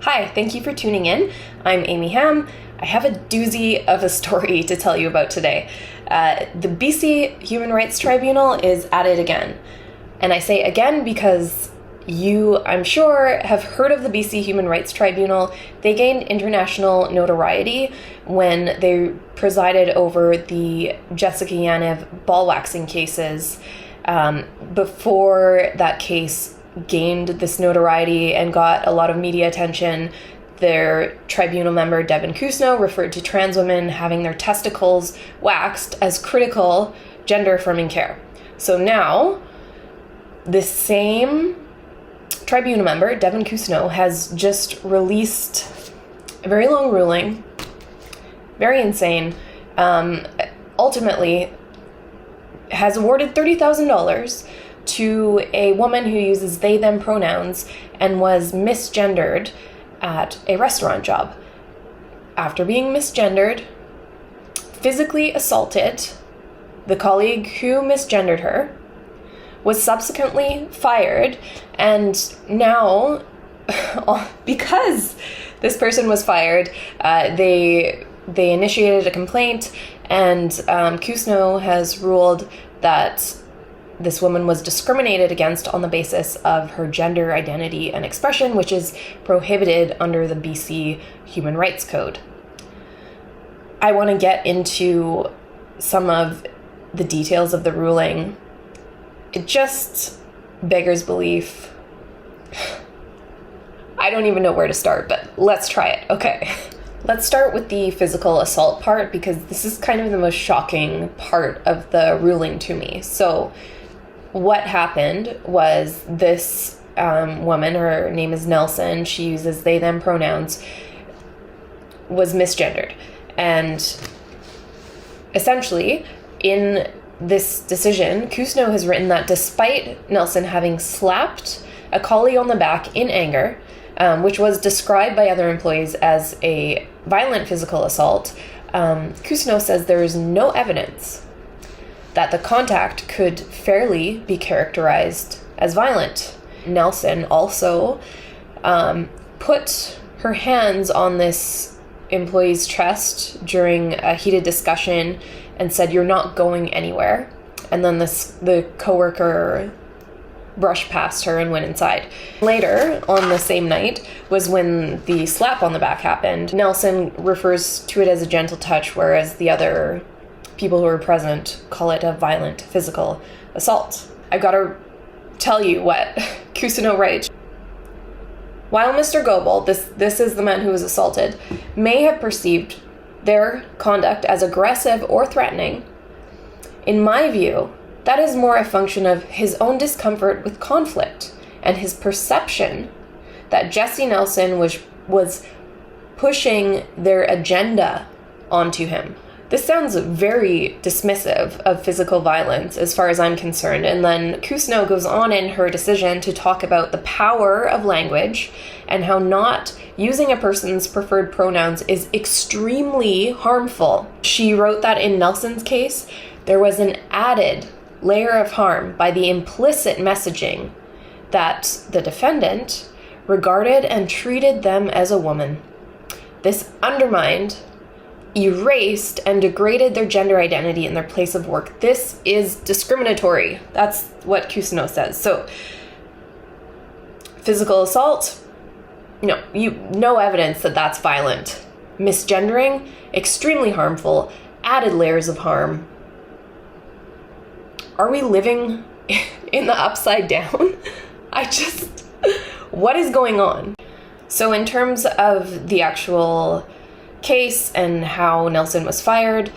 Hi, thank you for tuning in. I'm Amy Ham. I have a doozy of a story to tell you about today. The BC Human Rights Tribunal is at it again. And I say again because you, I'm sure, have heard of the BC Human Rights Tribunal. They gained international notoriety when they presided over the Jessica Yaniv ball waxing cases. Before that case gained this notoriety and got a lot of media attention, their tribunal member, Devin Kusno, referred to trans women having their testicles waxed as critical gender-affirming care. So now, this same tribunal member, Devin Kusno, has just released a very long ruling, very insane, ultimately has awarded $30,000 to a woman who uses they, them pronouns and was misgendered at a restaurant job. After being misgendered, physically assaulted, the colleague who misgendered her was subsequently fired, and now, because this person was fired, they initiated a complaint, and Kusno has ruled that this woman was discriminated against on the basis of her gender identity and expression, which is prohibited under the BC Human Rights Code. I want to get into some of the details of the ruling. It just beggars belief. I don't even know where to start, but let's try it. Okay. Let's start with the physical assault part, because this is kind of the most shocking part of the ruling to me. So what happened was this woman, her name is Nelson, she uses they, them pronouns, was misgendered. And essentially, in this decision, Kusno has written that despite Nelson having slapped a colleague on the back in anger, which was described by other employees as a violent physical assault, Kusno says there is no evidence that the contact could fairly be characterized as violent. Nelson also put her hands on this employee's chest during a heated discussion and said, "You're not going anywhere." And then the coworker brushed past her and went inside. Later, on the same night, was when the slap on the back happened. Nelson refers to it as a gentle touch, whereas the other people who were present call it a violent physical assault. I've got to tell you what Kusno writes. While Mr. Goebel, this is the man who was assaulted, may have perceived their conduct as aggressive or threatening, in my view, that is more a function of his own discomfort with conflict and his perception that Jessie Nelson was pushing their agenda onto him. This sounds very dismissive of physical violence as far as I'm concerned. And then Kusno goes on in her decision to talk about the power of language and how not using a person's preferred pronouns is extremely harmful. She wrote that in Nelson's case, there was an added layer of harm by the implicit messaging that the defendant regarded and treated them as a woman. This undermined, erased, and degraded their gender identity in their place of work. This is discriminatory. That's what Kusno says. So, physical assault, no evidence that that's violent. Misgendering, extremely harmful, added layers of harm. Are we living in the upside down? What is going on? So in terms of the actual case and how Nelson was fired,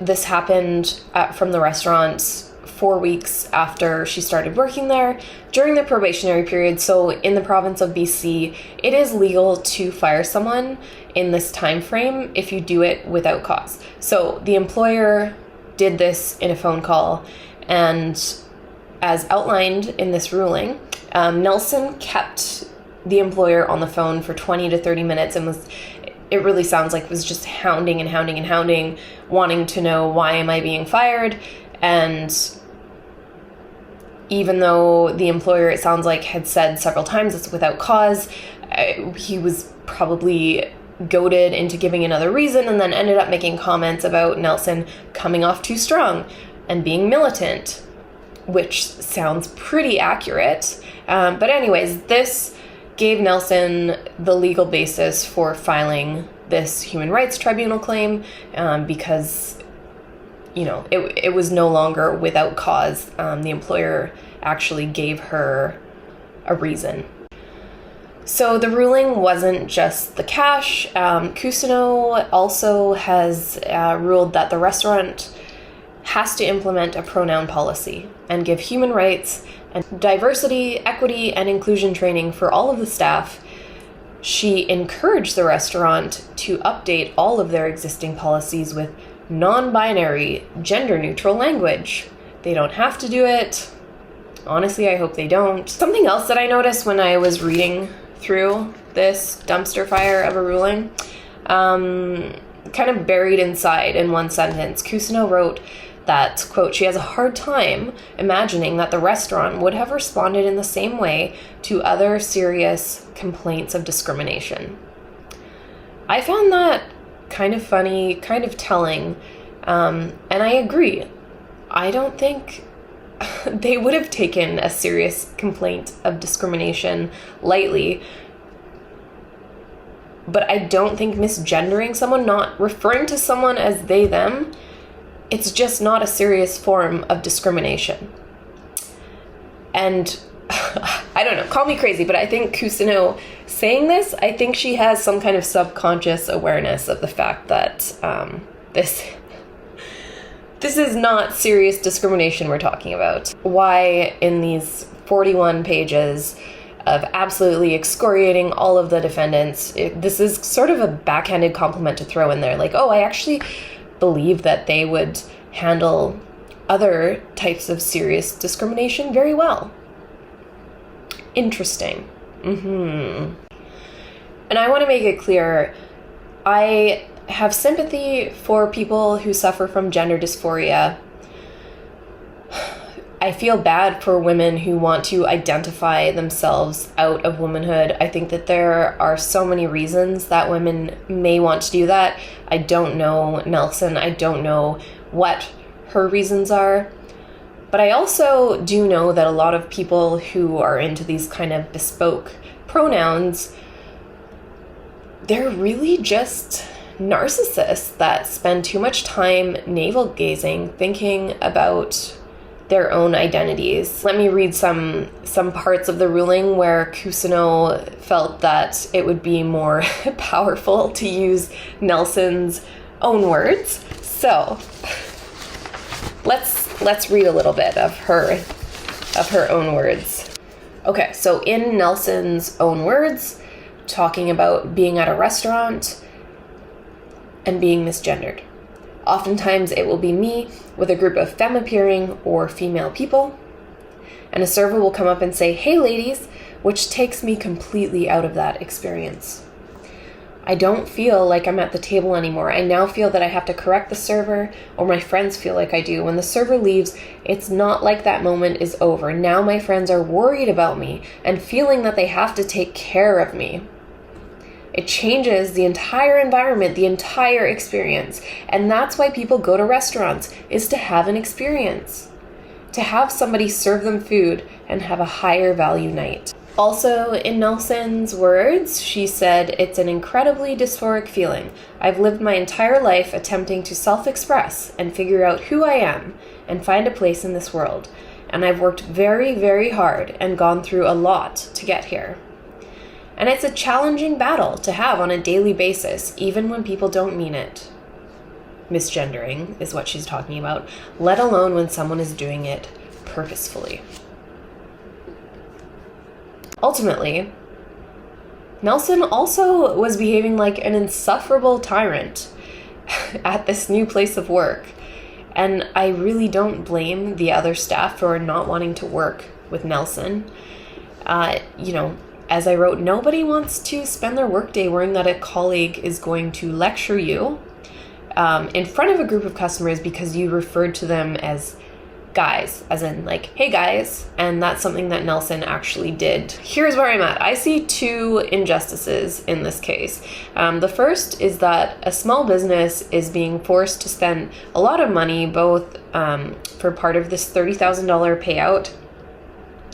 this happened from the restaurant 4 weeks after she started working there during the probationary period. So in the province of BC, it is legal to fire someone in this time frame if you do it without cause. So the employer did this in a phone call, and as outlined in this ruling, Nelson kept the employer on the phone for 20 to 30 minutes and it really sounds like was just hounding and hounding and hounding, wanting to know, why am I being fired? And even though the employer, it sounds like, had said several times it's without cause, he was probably goaded into giving another reason, and then ended up making comments about Nelson coming off too strong and being militant, which sounds pretty accurate. But anyways, this gave Nelson the legal basis for filing this Human Rights Tribunal claim, because, you know, it was no longer without cause. The employer actually gave her a reason. So the ruling wasn't just the cash. Cousineau also has ruled that the restaurant has to implement a pronoun policy and give human rights and diversity, equity, and inclusion training for all of the staff. She encouraged the restaurant to update all of their existing policies with non-binary, gender-neutral language. They don't have to do it. Honestly, I hope they don't. Something else that I noticed when I was reading through this dumpster fire of a ruling, kind of buried inside in one sentence, Cousineau wrote that, quote, she has a hard time imagining that the restaurant would have responded in the same way to other serious complaints of discrimination. I found that kind of funny, kind of telling, and I agree. I don't think they would have taken a serious complaint of discrimination lightly. But I don't think misgendering someone, not referring to someone as they, them, it's just not a serious form of discrimination. And I don't know, call me crazy, but I think Cousineau saying this, I think she has some kind of subconscious awareness of the fact that this is not serious discrimination we're talking about. Why in these 41 pages of absolutely excoriating all of the defendants, this is sort of a backhanded compliment to throw in there. Like, oh, I actually believe that they would handle other types of serious discrimination very well. Interesting. And I want to make it clear, I have sympathy for people who suffer from gender dysphoria. I feel bad for women who want to identify themselves out of womanhood. I think that there are so many reasons that women may want to do that. I don't know Nelson. I don't know what her reasons are. But I also do know that a lot of people who are into these kind of bespoke pronouns, they're really just narcissists that spend too much time navel-gazing, thinking about their own identities. Let me read some parts of the ruling where Cousineau felt that it would be more powerful to use Nelson's own words. So let's read a little bit of her own words. Okay, so in Nelson's own words, talking about being at a restaurant and being misgendered. Oftentimes it will be me with a group of femme-appearing or female people, and a server will come up and say, "Hey ladies," which takes me completely out of that experience. I don't feel like I'm at the table anymore. I now feel that I have to correct the server, or my friends feel like I do. When the server leaves, it's not like that moment is over. Now my friends are worried about me and feeling that they have to take care of me. It changes the entire environment, the entire experience. And that's why people go to restaurants, is to have an experience. To have somebody serve them food and have a higher value night. Also, in Nelson's words, she said, "It's an incredibly dysphoric feeling. I've lived my entire life attempting to self-express and figure out who I am and find a place in this world. And I've worked very, very hard and gone through a lot to get here. And it's a challenging battle to have on a daily basis, even when people don't mean it." Misgendering is what she's talking about, let alone when someone is doing it purposefully. Ultimately, Nelson also was behaving like an insufferable tyrant at this new place of work. And I really don't blame the other staff for not wanting to work with Nelson. As I wrote, nobody wants to spend their workday worrying that a colleague is going to lecture you in front of a group of customers because you referred to them as guys, as in like, hey guys, and that's something that Nelson actually did. Here's where I'm at. I see two injustices in this case. The first is that a small business is being forced to spend a lot of money, both for part of this $30,000 payout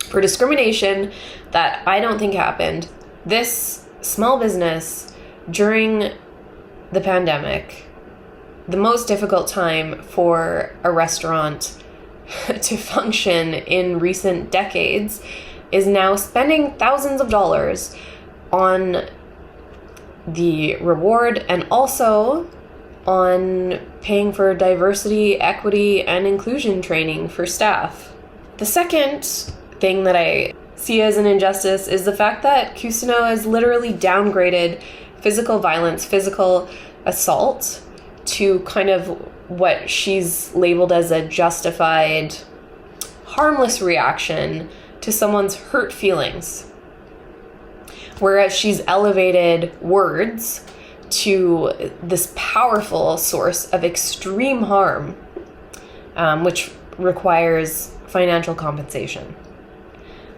for discrimination that I don't think happened. This small business, during the pandemic, the most difficult time for a restaurant to function in recent decades, is now spending thousands of dollars on the reward and also on paying for diversity, equity, and inclusion training for staff. The second thing that I see as an injustice is the fact that Cousineau has literally downgraded physical violence, physical assault, to kind of what she's labeled as a justified, harmless reaction to someone's hurt feelings. Whereas she's elevated words to this powerful source of extreme harm, which requires financial compensation.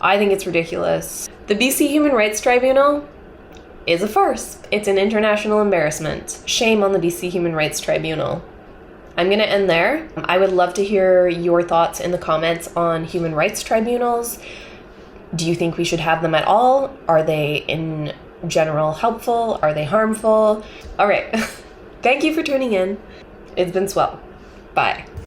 I think it's ridiculous. The BC Human Rights Tribunal is a farce. It's an international embarrassment. Shame on the BC Human Rights Tribunal. I'm going to end there. I would love to hear your thoughts in the comments on human rights tribunals. Do you think we should have them at all? Are they in general helpful? Are they harmful? All right. Thank you for tuning in. It's been swell. Bye.